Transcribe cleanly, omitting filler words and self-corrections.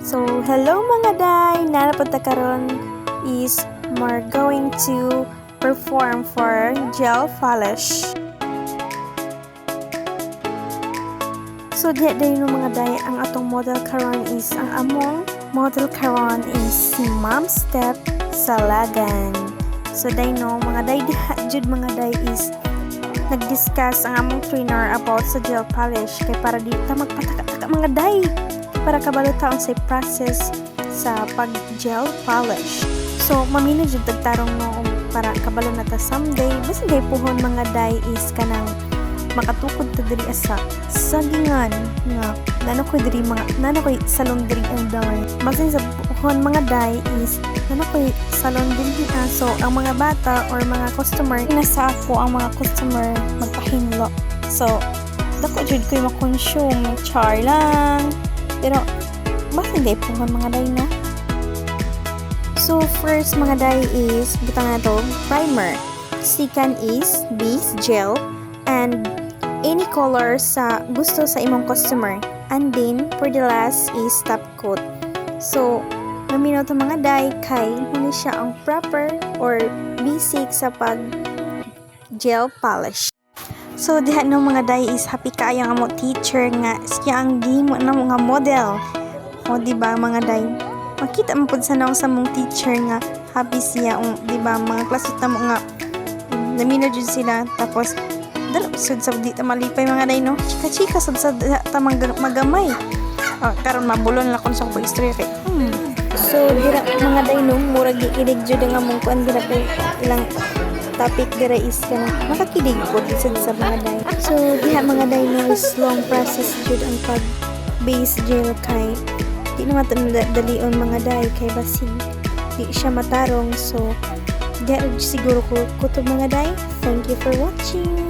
So, hello mga day! Narapunta karon is we're going to perform for gel polish. So, diya day no mga day, ang atong model karon is, ang among model karon is si Ma'am Step Salagan. So, day no, mga day diha jud mga day is nag-discuss ang among trainer about sa gel polish kay para di ta magpataka-taka mga day para kabalo taon sa process sa pag-gel polish. So, mamino jud tagtarong no para kabalo na ta someday. Basta gay pohon mga day is kanang makatukod ta diri sa sagingan nga nano koy salon diri ang day. Masin sa pohon mga day is nano koy salon diri so ang mga bata or mga customer nasa ako ang mga customer magpahinlo. So, dako jud koy ma-consume char lang. Pero, bakit hindi po mga day, no? So, first mga day is, butang na to, primer. Second is base gel. And any color sa gusto sa imong customer. And then, for the last is top coat. So, naminaw to mga day, kay hindi siya ang proper or basic sa pag-gel polish. So, diha no mga day is happy kaayo ang amo teacher nga siya ang gimo na mga model. O, diba mga day? Makita mo po sa naong sa mong teacher nga happy siya. Diba mga klasot na mo nga namino dyan sila. Tapos, dala sud sa di ta malipay mga day no? Chika-chika sud sa ta magamay. Karon mabulon la kon sa ko istorya kay. So, dira mga day no, murag gikilig jud nga mong kuan dira kay ilang topic dira is kana makakilig po isad sa mga day. So diha mga day no is long process jud ang pag base gel kay di na dalion mga day kay basig di siya matarong. So diha siguro ko kutob mga day. Thank you for watching.